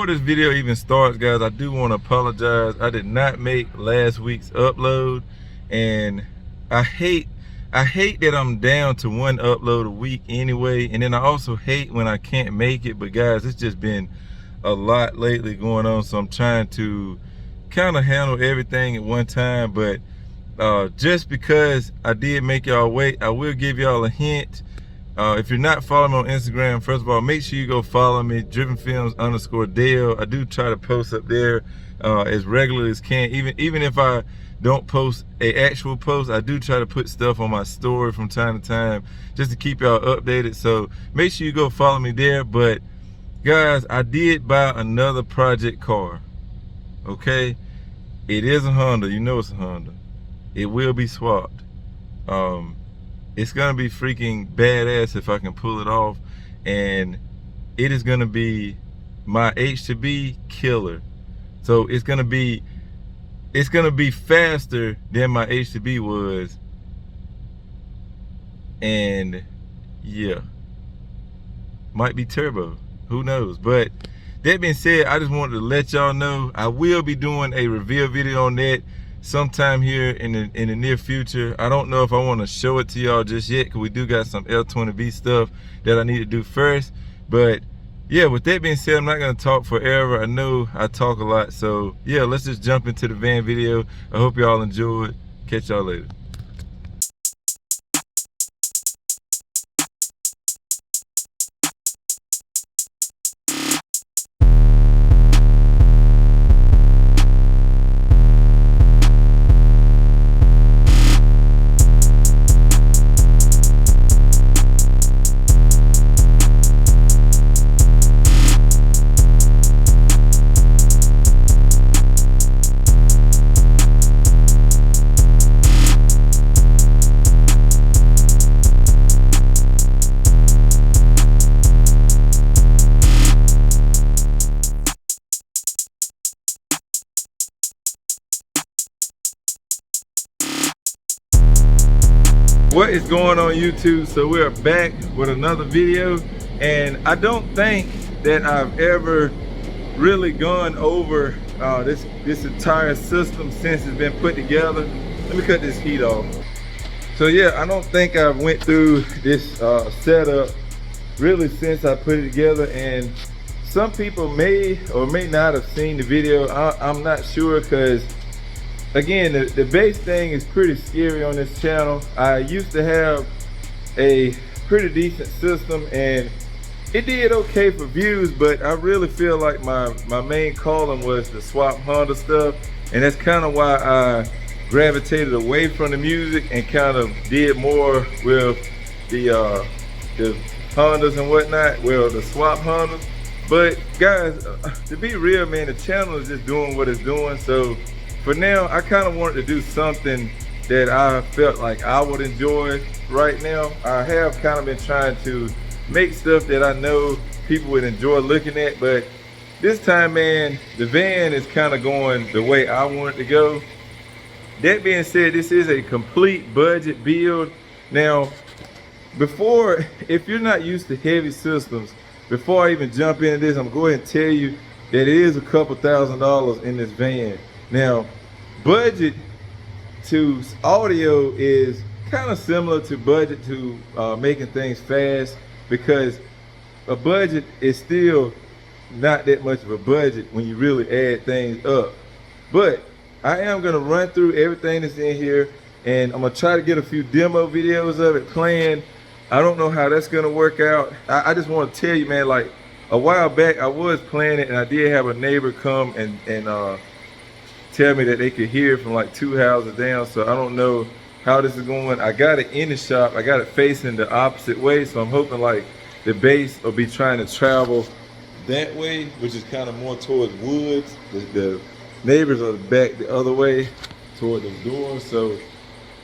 before this video even starts, guys, I do want to apologize. I did not make last week's upload, and I hate that I'm down to one upload a week anyway, and then I also hate when I can't make it. But guys, it's just been a lot lately going on, so I'm trying to kind of handle everything at one time. But just because I did make y'all wait, I will give y'all a hint. If you're not following me on Instagram, first of all, make sure you go follow me, drivenfilms_Dale. I do try to post up there as regularly as can. Even if I don't post an actual post, I do try to put stuff on my story from time to time just to keep y'all updated. So make sure you go follow me there. But guys, I did buy another project car. Okay, it is a Honda. You know it's a Honda. It will be swapped. It's gonna be freaking badass if I can pull it off, and it is gonna be my H2B killer. So it's gonna be faster than my H2B was, and yeah, might be turbo, who knows. But that being said, I just wanted to let y'all know I will be doing a reveal video on that sometime here in the near future. I don't know if I want to show it to y'all just yet, because we do got some L20V stuff that I need to do first. But yeah, with that being said, I'm not going to talk forever. I know I talk a lot, so yeah, let's just jump into the van video. I hope y'all enjoyed. Catch y'all later. What is going on YouTube? So we're back with another video, and I don't think that I've ever really gone over this entire system since it's been put together. Let me cut this heat off. So yeah, I don't think I've went through this setup really since I put it together, and some people may or may not have seen the video. I'm not sure, because again, the base thing is pretty scary on this channel. I used to have a pretty decent system, and it did okay for views, but I really feel like my main calling was the swap Honda stuff, and that's kind of why I gravitated away from the music and kind of did more with the Hondas and whatnot, well, the swap Hondas. But guys, to be real, man, the channel is just doing what it's doing. So for now, I kind of wanted to do something that I felt like I would enjoy right now. I have kind of been trying to make stuff that I know people would enjoy looking at, but this time, man, the van is kind of going the way I want it to go. That being said, this is a complete budget build. Now, before, if you're not used to heavy systems, before I even jump into this, I'm going to tell you that it is a couple $1,000s in this van. Now, budget to audio is kind of similar to budget to making things fast, because a budget is still not that much of a budget when you really add things up. But I am going to run through everything that's in here, and I'm going to try to get a few demo videos of it planned. I don't know how that's going to work out. I just want to tell you, man, like a while back I was planning, and I did have a neighbor come and tell me that they could hear from like 2 houses down. So I don't know how this is going. I got it in the shop. I got it facing the opposite way, so I'm hoping like the bass will be trying to travel that way, which is kind of more towards woods. The neighbors are back the other way toward the door. So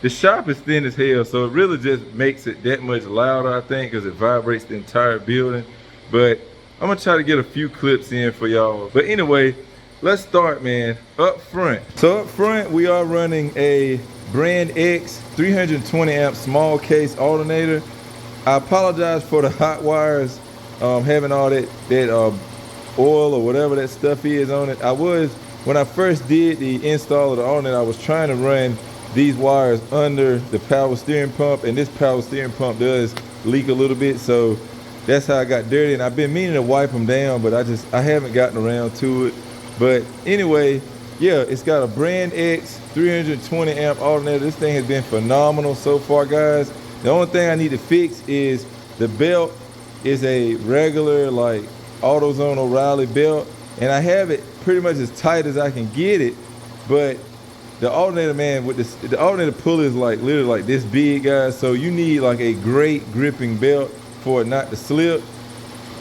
the shop is thin as hell, so it really just makes it that much louder, I think, because it vibrates the entire building. But I'm gonna try to get a few clips in for y'all. But anyway, let's start, man. Up front. So up front, we are running a Brand X 320 amp small case alternator. I apologize for the hot wires, having all that oil or whatever that stuff is on it. When I first did the install of the alternator, I was trying to run these wires under the power steering pump, and this power steering pump does leak a little bit, so that's how I got dirty. And I've been meaning to wipe them down, but I haven't gotten around to it. But anyway, yeah, it's got a Brand X 320 amp alternator. This thing has been phenomenal so far, guys. The only thing I need to fix is the belt is a regular like AutoZone O'Reilly belt, and I have it pretty much as tight as I can get it, but the alternator, man, with this, the alternator pulley is like literally like this big, guys, so you need like a great gripping belt for it not to slip.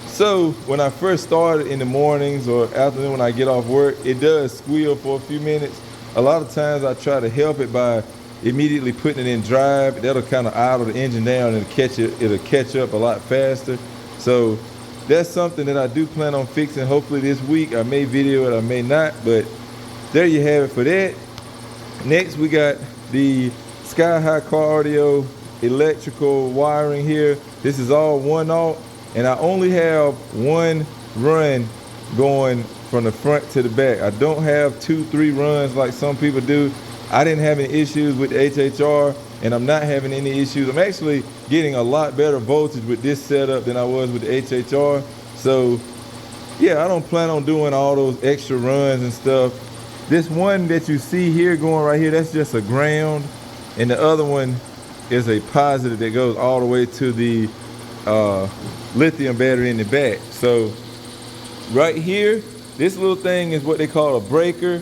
So when I first started in the mornings or afternoon when I get off work, it does squeal for a few minutes. A lot of times I try to help it by immediately putting it in drive. That'll kind of idle the engine down and it'll catch up a lot faster. So that's something that I do plan on fixing hopefully this week. I may video it, I may not, but there you have it for that. Next, we got the Sky High Car Audio electrical wiring here. This is all 1/0, and I only have one run going from the front to the back. I don't have 2-3 runs like some people do. I didn't have any issues with the HHR, and I'm not having any issues. I'm actually getting a lot better voltage with this setup than I was with the HHR. So yeah, I don't plan on doing all those extra runs and stuff. This one that you see here going right here, that's just a ground, and the other one is a positive that goes all the way to the lithium battery in the back. So right here, this little thing is what they call a breaker.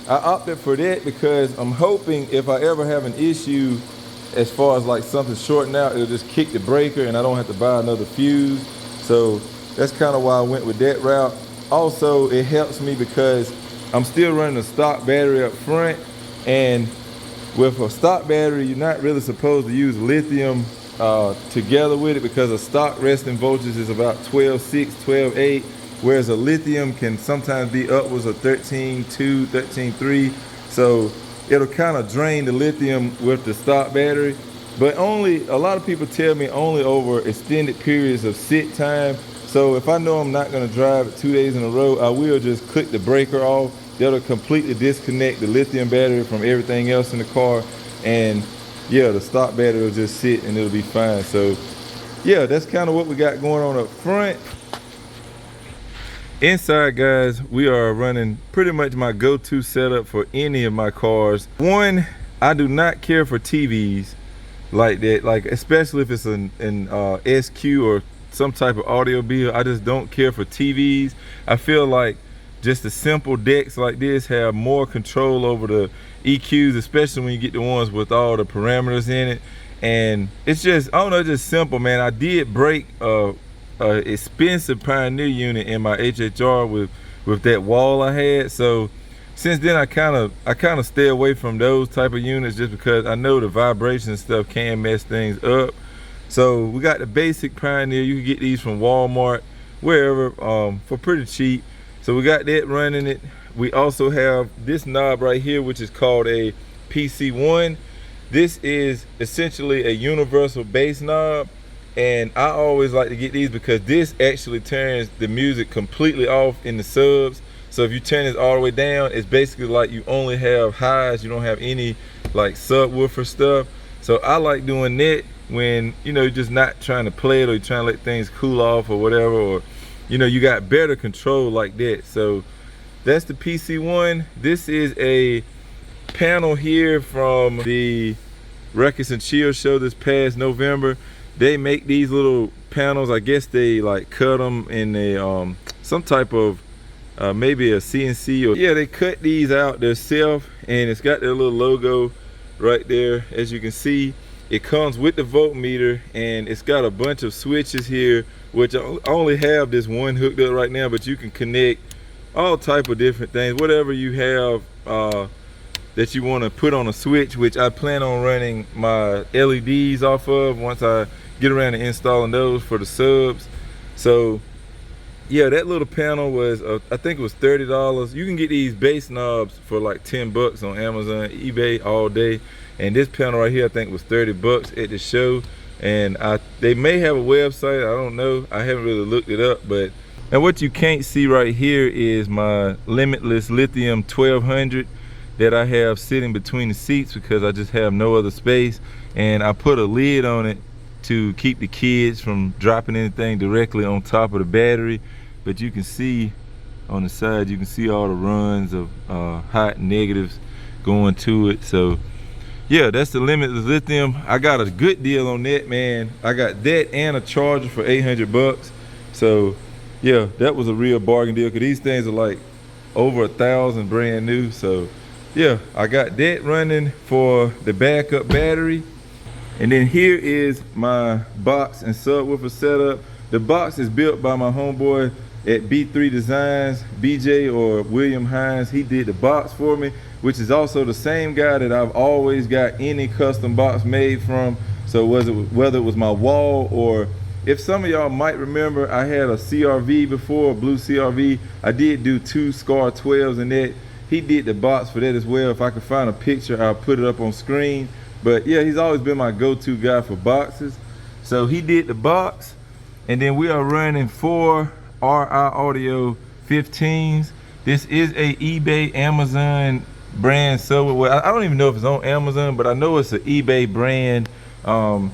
I opted for that because I'm hoping if I ever have an issue as far as like something shorting out, it'll just kick the breaker and I don't have to buy another fuse. So that's kind of why I went with that route. Also, it helps me because I'm still running a stock battery up front, and with a stock battery, you're not really supposed to use lithium together with it because a stock resting voltage is about 12.6, 12.8, whereas a lithium can sometimes be upwards of 13.2, 13.3. So it'll kind of drain the lithium with the stock battery. But only, a lot of people tell me only over extended periods of sit time. So if I know I'm not gonna drive it 2 days in a row, I will just click the breaker off. That'll completely disconnect the lithium battery from everything else in the car. And yeah, the stock battery will just sit and it'll be fine. So yeah, that's kind of what we got going on up front. Inside, guys, we are running pretty much my go-to setup for any of my cars. One, I do not care for TVs like that, like especially if it's an SQ or some type of audio bill. I just don't care for TVs. I feel like just the simple decks like this have more control over the EQs, especially when you get the ones with all the parameters in it. And it's just, I don't know, just simple, man. I did break a expensive Pioneer unit in my HHR with that wall I had. So since then I kind of stay away from those type of units just because I know the vibration and stuff can mess things up. So we got the basic Pioneer. You can get these from Walmart, wherever, for pretty cheap. So we got that running it. We also have this knob right here, which is called a PC1. This is essentially a universal bass knob, and I always like to get these because this actually turns the music completely off in the subs. So if you turn this all the way down, it's basically like you only have highs, you don't have any like subwoofer stuff. So I like doing that when, you know, you're just not trying to play it or you're trying to let things cool off or whatever, or you know, you got better control like that. So that's the PC1. This is a panel here from the Ruckus and Chill show this past November. They make these little panels. I guess they like cut them in a some type of maybe a CNC, or yeah, they cut these out themselves, and it's got their little logo right there. As you can see, it comes with the voltmeter, and it's got a bunch of switches here, which I only have this one hooked up right now, but you can connect all type of different things, whatever you have that you want to put on a switch, which I plan on running my LEDs off of once I get around to installing those for the subs. So yeah, that little panel was I think it was $30. You can get these bass knobs for like 10 bucks on Amazon, eBay all day. And this panel right here, I think was 30 bucks at the show. And they may have a website, I don't know. I haven't really looked it up, but And what you can't see right here is my limitless lithium 1200 that I have sitting between the seats because I just have no other space. And I put a lid on it to keep the kids from dropping anything directly on top of the battery. But you can see on the side, you can see all the runs of hot negatives going to it. So yeah, that's the limitless lithium. I got a good deal on that, man. I got that and a charger for 800 bucks. So yeah, that was a real bargain deal because these things are like over 1,000 brand new. So yeah, I got that running for the backup battery. And then here is my box and subwoofer setup. The box is built by my homeboy at B3 Designs, BJ or William Hines. He did the box for me, which is also the same guy that I've always got any custom box made from. So whether it was my wall, or if some of y'all might remember, I had a CRV before, a blue CRV. I did do 2 SCAR 12s in that. He did the box for that as well. If I could find a picture, I'll put it up on screen. But yeah, he's always been my go-to guy for boxes. So he did the box, and then we are running 4 RI Audio 15s. This is a eBay, Amazon brand subwoofer. I don't even know if it's on Amazon, but I know it's an eBay brand. I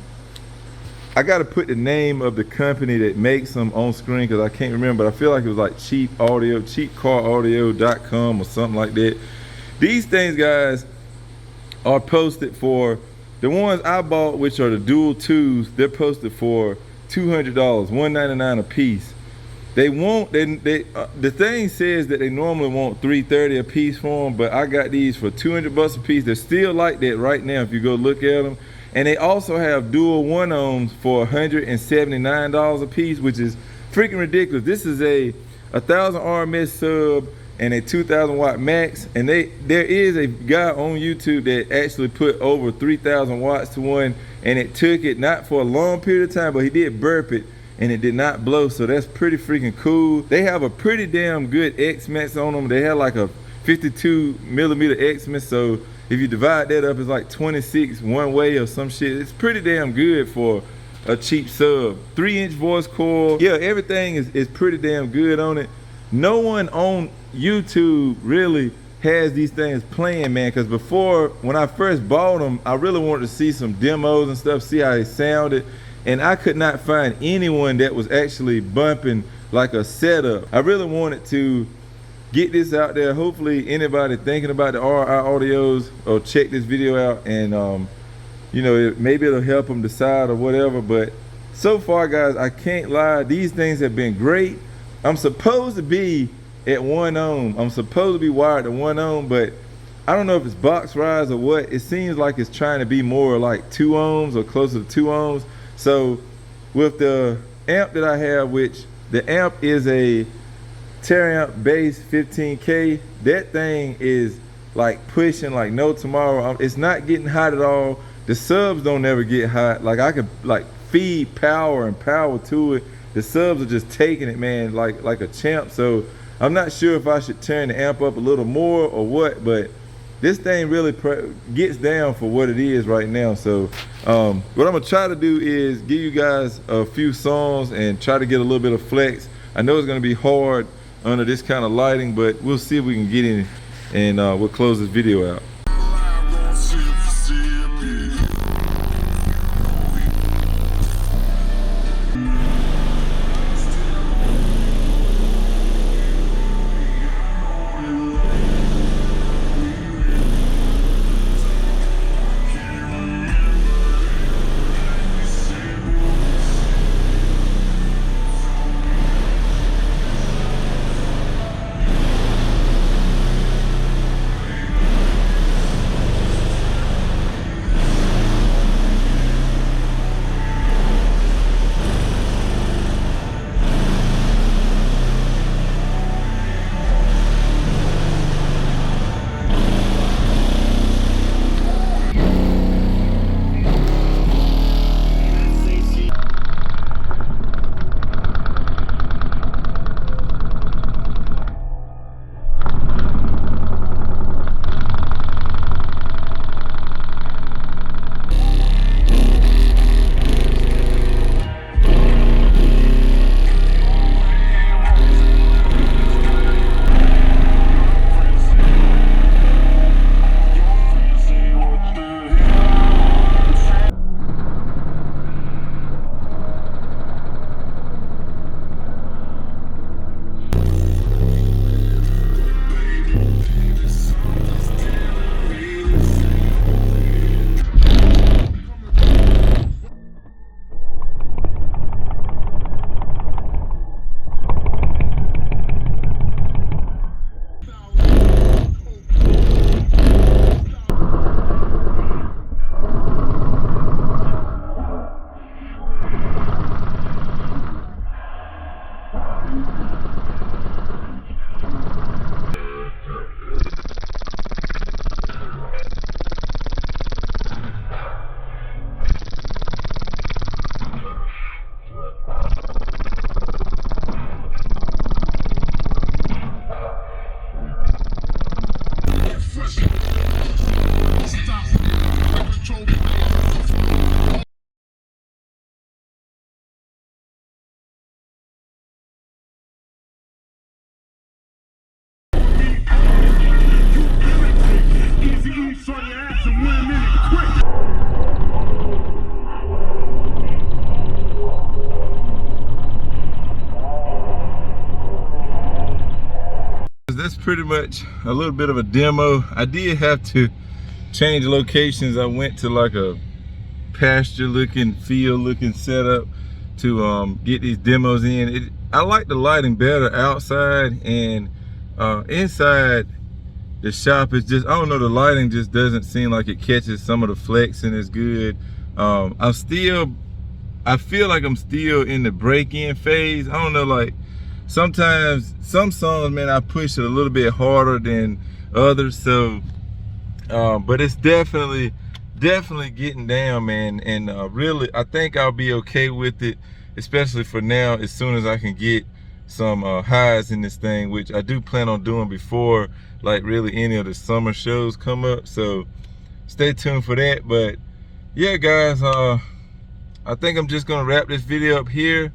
got to put the name of the company that makes them on screen because I can't remember, but I feel like it was like cheapcaraudio.com or something like that. These things, guys, are posted for the ones I bought, which are the dual 2s. They're posted for $200, $199 a piece. They want, the thing says that they normally want $330 a piece for them, but I got these for 200 bucks a piece. They're still like that right now if you go look at them. And they also have dual 1-ohms for $179 a piece, which is freaking ridiculous. This is a 1,000 RMS sub and a 2,000 watt max. And there is a guy on YouTube that actually put over 3,000 watts to one, and it took it not for a long period of time, but he did burp it and it did not blow. So that's pretty freaking cool. They have a pretty damn good X-Max on them. They have like a 52mm X-Max. So if you divide that up, it's like 26 one way or some shit. It's pretty damn good for a cheap sub. 3-inch voice coil. Yeah, everything is pretty damn good on it. No one on YouTube really has these things playing, man, because before, when I first bought them, I really wanted to see some demos and stuff, see how they sounded, and I could not find anyone that was actually bumping like a setup. I really wanted to get this out there. Hopefully anybody thinking about the RI audios or check this video out, and you know, maybe it'll help them decide or whatever. But so far, guys, I can't lie, these things have been great. I'm supposed to be at 1 ohm. I'm supposed to be wired to 1 ohm, but I don't know if it's box rise or what. It seems like it's trying to be more like 2 ohms or closer to 2 ohms. So with the amp that I have, which the amp is a Teraamp base 15K, that thing is like pushing like no tomorrow. It's not getting hot at all. The subs don't ever get hot. Like I could like feed power and power to it. The subs are just taking it, man, like a champ. So I'm not sure if I should turn the amp up a little more or what, but this thing really gets down for what it is right now. So what I'm gonna try to do is give you guys a few songs and try to get a little bit of flex. I know it's gonna be hard under this kind of lighting, but we'll see if we can get in, and we'll close this video out. that's pretty much a little bit of a demo. I did have to change locations. I went to like a pasture looking, field looking setup to get these demos in. I like the lighting better outside, and inside the shop is just, I don't know, the lighting just doesn't seem like it catches some of the flexing is good. I feel like I'm still in the break-in phase. I don't know, like sometimes some songs, man, I push it a little bit harder than others. So but it's definitely getting down, man, and really I think I'll be okay with it, especially for now, as soon as I can get some highs in this thing, which I do plan on doing before like really any of the summer shows come up. So stay tuned for that. But yeah, guys, I think I'm just gonna wrap this video up here.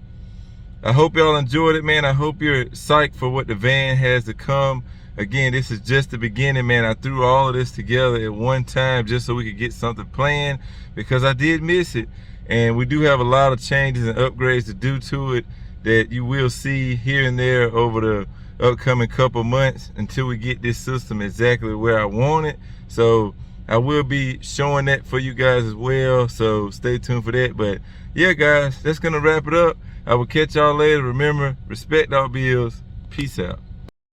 I hope y'all enjoyed it, man. I hope you're psyched for what the van has to come. Again, this is just the beginning, man. I threw all of this together at one time just so we could get something planned, because I did miss it. And we do have a lot of changes and upgrades to do to it that you will see here and there over the upcoming couple months until we get this system exactly where I want it. So I will be showing that for you guys as well, so stay tuned for that. But yeah, guys, that's gonna wrap it up. I will catch y'all later. Remember, respect all bills. Peace out.